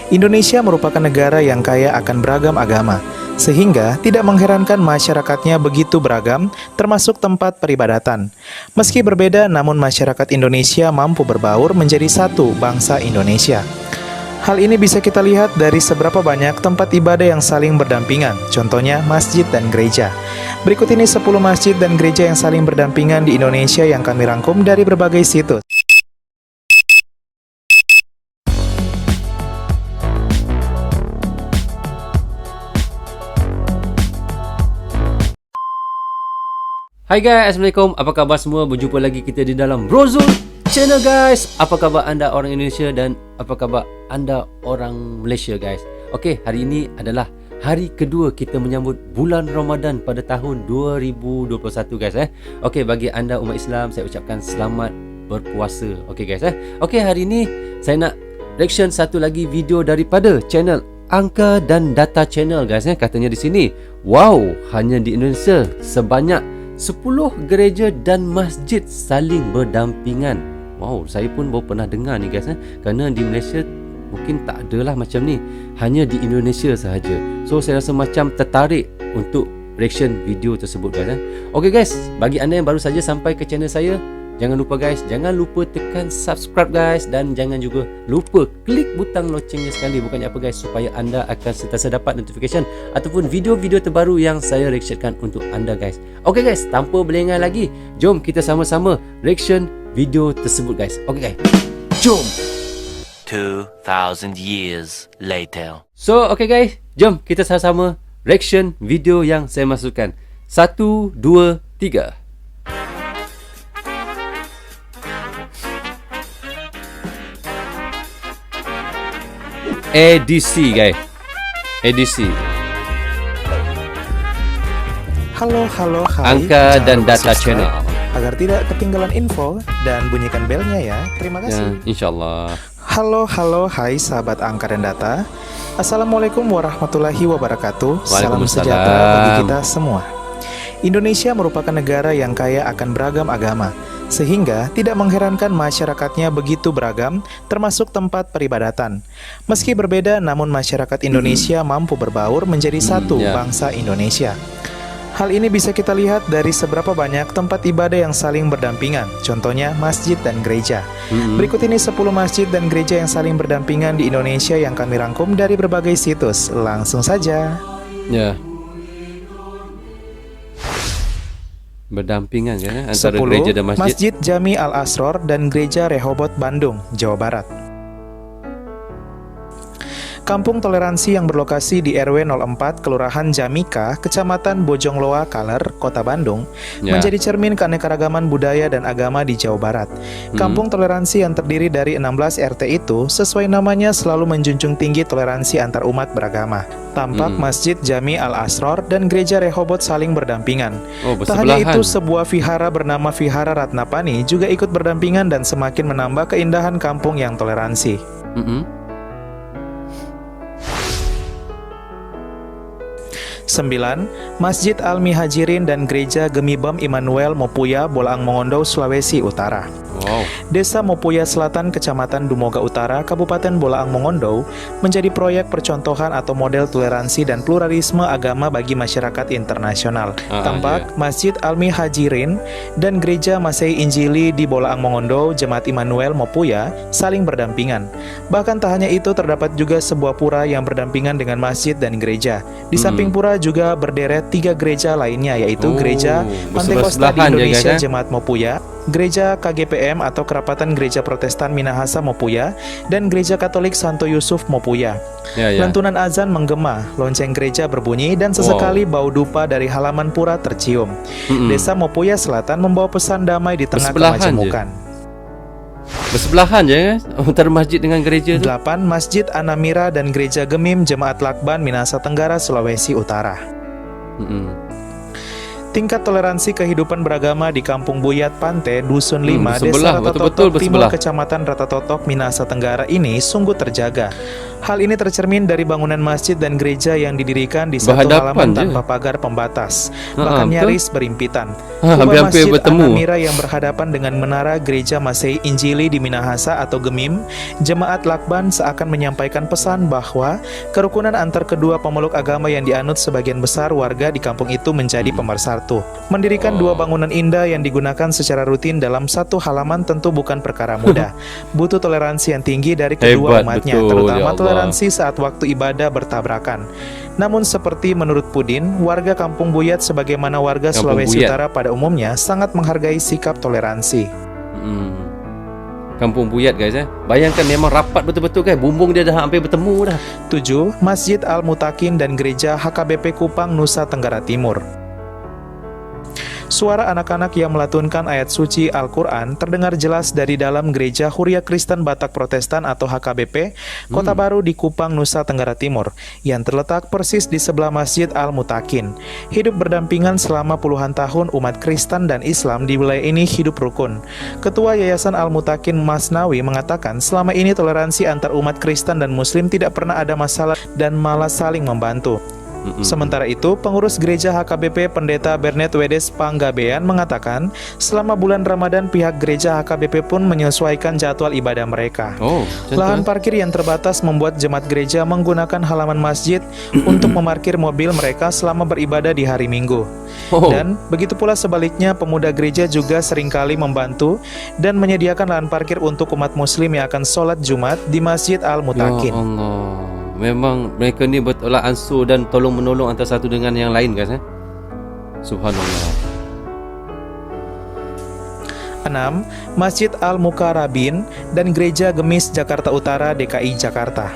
Indonesia merupakan negara yang kaya akan beragam agama, sehingga tidak mengherankan masyarakatnya begitu beragam, termasuk tempat peribadatan. Meski berbeda, namun masyarakat Indonesia mampu berbaur menjadi satu bangsa Indonesia. Hal ini bisa kita lihat dari seberapa banyak tempat ibadah yang saling berdampingan, contohnya masjid dan gereja. Berikut ini 10 masjid dan gereja yang saling berdampingan di Indonesia yang kami rangkum dari berbagai situs. Hai guys, Assalamualaikum. Apa khabar semua? Berjumpa lagi kita di dalam Brozul Channel guys. Apa khabar anda orang Indonesia dan apa khabar anda orang Malaysia guys? Okey, hari ini adalah hari kedua kita menyambut bulan Ramadan pada tahun 2021 guys Okey, bagi anda umat Islam saya ucapkan selamat berpuasa. Okey guys Okey, hari ini saya nak reaction satu lagi video daripada channel Angka dan Data Channel guys Katanya di sini, wow, hanya di Indonesia sebanyak 10 gereja dan masjid saling berdampingan. Wow, saya pun baru pernah dengar ni guys Kerana di Malaysia mungkin tak adalah macam ni, hanya di Indonesia sahaja. So saya rasa macam tertarik untuk reaction video tersebut guys Okey guys, bagi anda yang baru saja sampai ke channel saya, jangan lupa guys, jangan lupa tekan subscribe guys. Dan jangan juga lupa klik butang loncengnya sekali. Bukannya apa guys, supaya anda akan sentiasa dapat notification ataupun video-video terbaru yang saya reactionkan untuk anda guys. Okey guys, tanpa berlengah lagi, jom kita sama-sama reaction video tersebut guys. Okey guys, jom. 2000 years later. So okey guys, jom kita sama-sama reaction video yang saya masukkan. 1, 2, 3. ADC guys, ADC. Halo, hai. Angka dan Jangan lupa Data subscribe Channel. agar tidak ketinggalan info dan bunyikan belnya ya. Terima kasih. InsyaAllah. Halo, hai sahabat Angka dan Data. Assalamualaikum warahmatullahi wabarakatuh. Salam Waalaikumsalam. sejahtera bagi kita semua. Indonesia merupakan negara yang kaya akan beragam agama, sehingga tidak mengherankan masyarakatnya begitu beragam, termasuk tempat peribadatan. Meski berbeda, namun masyarakat Indonesia mampu berbaur menjadi satu bangsa Indonesia. Hal ini bisa kita lihat dari seberapa banyak tempat ibadah yang saling berdampingan, contohnya masjid dan gereja. Berikut ini 10 masjid dan gereja yang saling berdampingan di Indonesia yang kami rangkum dari berbagai situs. Langsung saja. Ya. Berdampingan kan antara 10. gereja dan masjid. Masjid Jami Al-Asror dan Gereja Rehobot Bandung, Jawa Barat. Kampung toleransi yang berlokasi di RW 04 Kelurahan Jamika, Kecamatan Bojongloa Kaler, Kota Bandung, menjadi cermin keanekaragaman budaya dan agama di Jawa Barat. Kampung toleransi yang terdiri dari 16 RT itu sesuai namanya selalu menjunjung tinggi toleransi antar umat beragama. Tampak Masjid Jami Al-Asror dan Gereja Rehobot saling berdampingan. Tak hanya itu, sebuah vihara bernama Vihara Ratnapani juga ikut berdampingan dan semakin menambah keindahan kampung yang toleransi. 9. Masjid Al-Mihajirin dan Gereja Gemibam Immanuel Mopuya, Bolaang Mongondo, Sulawesi Utara. Desa Mopuya Selatan, Kecamatan Dumoga Utara, Kabupaten Bolaang Mongondo, menjadi proyek percontohan atau model toleransi dan pluralisme agama bagi masyarakat internasional. Tampak Masjid Al-Mihajirin dan Gereja Masei Injili di Bolaang Mongondo, Jemaat Immanuel Mopuya, saling berdampingan. Bahkan tak hanya itu, terdapat juga sebuah pura yang berdampingan dengan masjid dan gereja. Di samping pura juga berderet 3 gereja lainnya, yaitu Gereja Pantekosta di Indonesia Jemaat Mopuya, Gereja KGPM atau Kerapatan Gereja Protestan Minahasa Mopuya, dan Gereja Katolik Santo Yusuf Mopuya. Lantunan azan menggema, lonceng gereja berbunyi, dan sesekali bau dupa dari halaman pura tercium. Desa Mopuya Selatan membawa pesan damai di tengah kemajemukan. Bersebelahan je kan antara masjid dengan gereja tu. 8. Masjid Anamira dan Gereja Gemim Jemaat Lakban Minahasa Tenggara, Sulawesi Utara. Tingkat toleransi kehidupan beragama di Kampung Buyat Pante, Dusun 5, Desa Ratatotok Timur, Kecamatan Ratatotok, Minahasa Tenggara ini sungguh terjaga. Hal ini tercermin dari bangunan masjid dan gereja yang didirikan di satu Berhadapan halaman je. tanpa pagar pembatas, Ha, bahkan betul. nyaris berimpitan. Hampir-hampir Masjid bertemu. An-Namira yang berhadapan dengan menara gereja Masehi Injili di Minahasa atau Gemim, Jemaat Lakban seakan menyampaikan pesan bahwa kerukunan antar kedua pemeluk agama yang dianut sebagian besar warga di kampung itu menjadi pemersatu. Mendirikan dua bangunan indah yang digunakan secara rutin dalam satu halaman tentu bukan perkara mudah. Butuh toleransi yang tinggi dari kedua Hebat umatnya, betul, terutama ya Allah. toleransi saat waktu ibadah bertabrakan. Namun seperti menurut Pudin, warga Kampung Buyat sebagaimana warga Kampung Sulawesi Buyat. Utara pada umumnya sangat menghargai sikap toleransi. Kampung Buyat guys Bayangkan memang rapat betul-betul guys. Bumbung dia dah hampir bertemu dah. 7. Masjid Al-Mutakin dan Gereja HKBP Kupang, Nusa Tenggara Timur. Suara anak-anak yang melatunkan ayat suci Al-Quran terdengar jelas dari dalam Gereja Huria Kristen Batak Protestan atau HKBP, Kota Baru di Kupang, Nusa Tenggara Timur, yang terletak persis di sebelah Masjid Al-Mutakin. Hidup berdampingan selama puluhan tahun, umat Kristen dan Islam di wilayah ini hidup rukun. Ketua Yayasan Al-Mutakin Masnawi mengatakan selama ini toleransi antar umat Kristen dan Muslim tidak pernah ada masalah dan malah saling membantu. Sementara itu, pengurus gereja HKBP Pendeta Bernet Wedes Panggabean mengatakan, selama bulan Ramadan pihak gereja HKBP pun menyesuaikan jadwal ibadah mereka. Lahan parkir yang terbatas membuat jemaat gereja menggunakan halaman masjid untuk memarkir mobil mereka selama beribadah di hari Minggu. Dan begitu pula sebaliknya, pemuda gereja juga seringkali membantu dan menyediakan lahan parkir untuk umat muslim yang akan sholat Jumat di Masjid Al-Mutakin. Ya Allah. Memang mereka ni bertolak ansur dan tolong menolong antara satu dengan yang lain guys Subhanallah. 6. Masjid Al-Mukarrabin dan Gereja Gemis Jakarta Utara DKI Jakarta.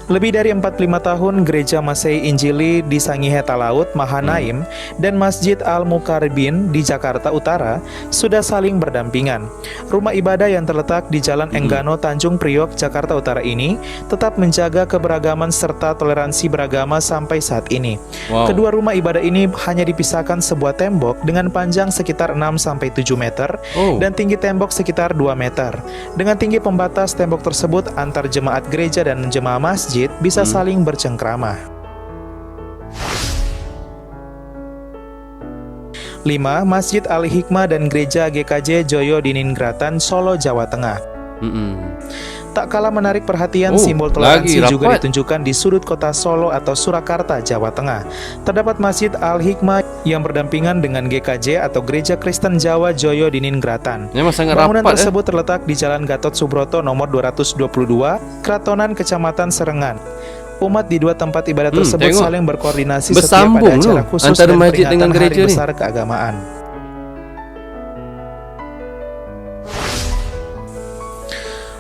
Lebih dari 45 tahun, Gereja Masehi Injili di Sangihe Talaut, Mahanaim, dan Masjid Al-Mukarrabin di Jakarta Utara sudah saling berdampingan. Rumah ibadah yang terletak di Jalan Enggano, Tanjung Priok, Jakarta Utara ini tetap menjaga keberagaman serta toleransi beragama sampai saat ini. Kedua rumah ibadah ini hanya dipisahkan sebuah tembok dengan panjang sekitar 6-7 meter dan tinggi tembok sekitar 2 meter. Dengan tinggi pembatas tembok tersebut, antar jemaat gereja dan jemaah masjid bisa saling bercengkrama. 5. Masjid Al-Hikmah dan Gereja GKJ Joyo Diningratan, Solo, Jawa Tengah. Tak kalah menarik perhatian, simbol toleransi juga ditunjukkan di sudut kota Solo atau Surakarta, Jawa Tengah. Terdapat Masjid Al-Hikmah yang berdampingan dengan GKJ atau Gereja Kristen Jawa Joyo Diningratan. Bangunan tersebut terletak di Jalan Gatot Subroto nomor 222, Kratonan, Kecamatan Serengan. Umat di dua tempat ibadah tersebut saling berkoordinasi setiap ada acara khusus antara dan masjid peringatan dengan hari gereja besar keagamaan.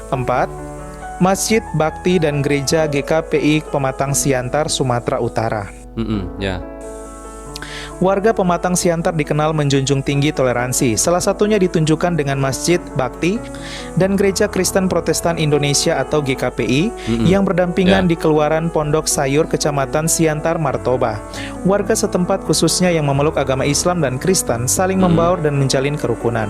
4. Masjid Bakti dan Gereja GKPI Pematang Siantar, Sumatera Utara. Warga Pematang Siantar dikenal menjunjung tinggi toleransi. Salah satunya ditunjukkan dengan Masjid Bakti dan Gereja Kristen Protestan Indonesia atau GKPI yang berdampingan di Keluaran Pondok Sayur, Kecamatan Siantar, Martoba. Warga setempat khususnya yang memeluk agama Islam dan Kristen saling membaur dan menjalin kerukunan.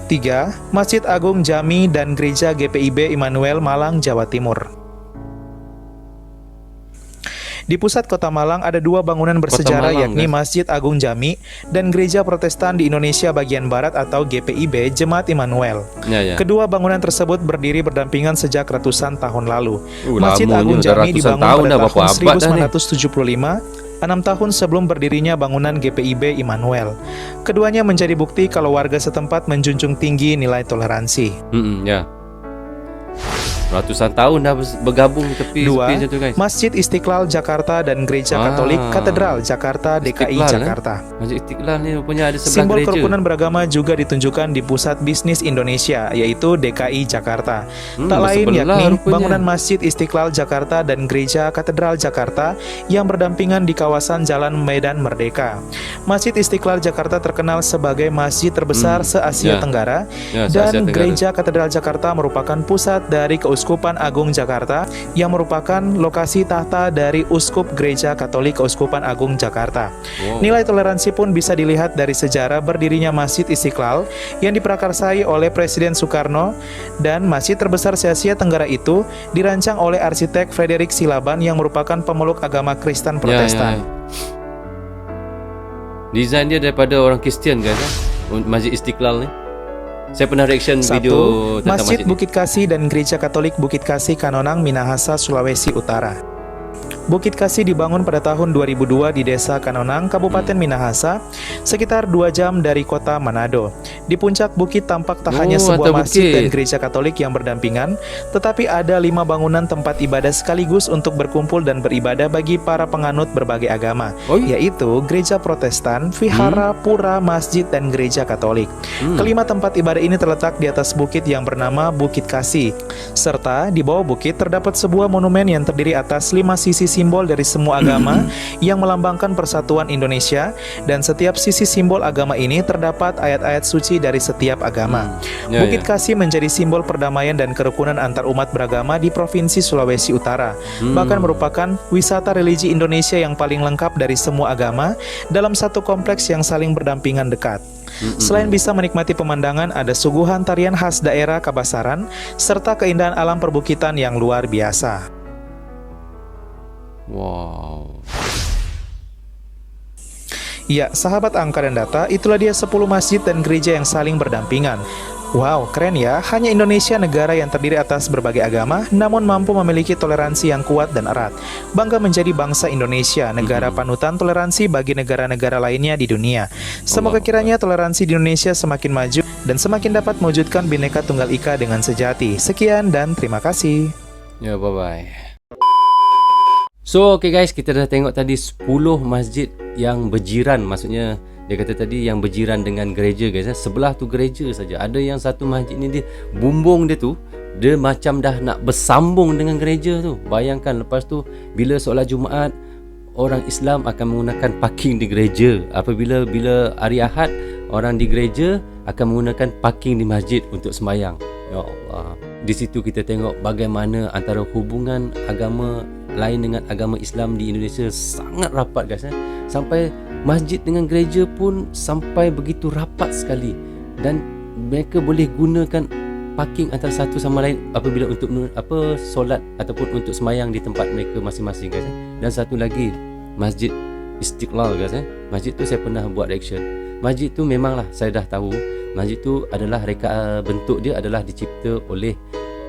3. Masjid Agung Jami dan Gereja GPIB Immanuel, Malang, Jawa Timur. Di pusat kota Malang ada dua bangunan bersejarah, yakni Masjid Agung Jami dan Gereja Protestan di Indonesia Bagian Barat atau GPIB Jemaat Immanuel. Kedua bangunan tersebut berdiri berdampingan sejak ratusan tahun lalu. Masjid Agung Jami dibangun pada tahun 1975, 6 tahun sebelum berdirinya bangunan GPIB Immanuel. Keduanya menjadi bukti kalau warga setempat menjunjung tinggi nilai toleransi. Ratusan tahun dah bergabung tepi 2. tu guys. Masjid Istiqlal Jakarta dan Gereja Katolik Katedral Jakarta DKI Jakarta. Masjid Istiqlal ni punya ada sebelah Simbol gereja. kerukunan beragama juga ditunjukkan di Pusat Bisnis Indonesia, yaitu DKI Jakarta. Tak lain yakni bangunan Masjid Istiqlal Jakarta dan Gereja Katedral Jakarta yang berdampingan di kawasan Jalan Medan Merdeka. Masjid Istiqlal Jakarta terkenal sebagai masjid terbesar se-Asia Tenggara dan Gereja Katedral Jakarta merupakan pusat dari keuskupan Keuskupan Agung Jakarta yang merupakan lokasi tahta dari Uskup Gereja Katolik Keuskupan Agung Jakarta. Nilai toleransi pun bisa dilihat dari sejarah berdirinya Masjid Istiqlal yang diprakarsai oleh Presiden Soekarno, dan masjid terbesar se Asia Tenggara itu dirancang oleh arsitek Frederick Silaban yang merupakan pemeluk agama Kristen Protestan. Desain dia daripada orang Kristian guys, Masjid Istiqlal ni. Saya pernah reaction video tentang Masjid masjid Bukit Kasih dan Gereja Katolik Bukit Kasih Kanonang, Minahasa, Sulawesi Utara. Bukit Kasih dibangun pada tahun 2002 di Desa Kanonang, Kabupaten Minahasa, sekitar 2 jam dari kota Manado. Di puncak bukit tampak tak hanya sebuah masjid dan gereja Katolik yang berdampingan, tetapi ada 5 bangunan tempat ibadah sekaligus untuk berkumpul dan beribadah bagi para penganut berbagai agama, yaitu gereja Protestan, vihara, pura, masjid, dan gereja Katolik. Kelima tempat ibadah ini terletak di atas bukit yang bernama Bukit Kasih, serta di bawah bukit terdapat sebuah monumen yang terdiri atas 5 sisi simbol dari semua agama yang melambangkan persatuan Indonesia, dan setiap sisi simbol agama ini terdapat ayat-ayat suci dari setiap agama. Bukit Kasih menjadi simbol perdamaian dan kerukunan antar umat beragama di Provinsi Sulawesi Utara. Bahkan merupakan wisata religi Indonesia yang paling lengkap dari semua agama dalam satu kompleks yang saling berdampingan dekat. Selain bisa menikmati pemandangan, ada suguhan tarian khas daerah Kabasaran serta keindahan alam perbukitan yang luar biasa. Wow. Ya, sahabat angka dan data, itulah dia 10 masjid dan gereja yang saling berdampingan. Wow, keren ya. Hanya Indonesia, negara yang terdiri atas berbagai agama, namun mampu memiliki toleransi yang kuat dan erat. Bangga menjadi bangsa Indonesia, negara panutan toleransi bagi negara-negara lainnya di dunia. Semoga kiranya toleransi di Indonesia semakin maju dan semakin dapat mewujudkan Bhinneka Tunggal Ika dengan sejati. Sekian dan terima kasih. Ya, bye-bye. So, okay guys, kita dah tengok tadi 10 masjid yang berjiran. Maksudnya, dia kata tadi yang berjiran dengan gereja guys. Sebelah tu gereja saja. Ada yang satu masjid ni dia, bumbung dia tu, dia macam dah nak bersambung dengan gereja tu. Bayangkan lepas tu, bila solat Jumaat, orang Islam akan menggunakan parking di gereja. Apabila hari Ahad, orang di gereja akan menggunakan parking di masjid untuk sembahyang. Ya Allah. Di situ kita tengok bagaimana antara hubungan agama lain dengan agama Islam di Indonesia sangat rapat guys. Sampai masjid dengan gereja pun sampai begitu rapat sekali, dan mereka boleh gunakan parking antara satu sama lain apabila untuk solat ataupun untuk sembahyang di tempat mereka masing-masing guys. Dan satu lagi, Masjid Istiqlal guys. Masjid tu saya pernah buat reaction. Masjid tu memanglah saya dah tahu, masjid tu adalah bentuk dia adalah dicipta oleh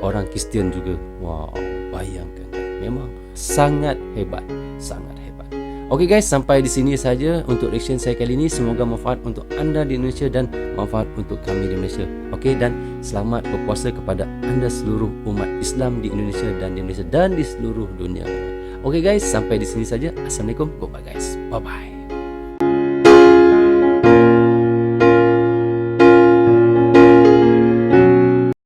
orang Kristian juga. Wow, bayangkan memang sangat hebat, sangat hebat. Okey guys, sampai di sini saja untuk reaction saya kali ini. Semoga manfaat untuk anda di Indonesia dan manfaat untuk kami di Malaysia. Okey, dan selamat berpuasa kepada anda seluruh umat Islam di Indonesia dan di Malaysia dan di seluruh dunia. Okey guys, sampai di sini saja. Assalamualaikum. Bye bye guys. Bye bye.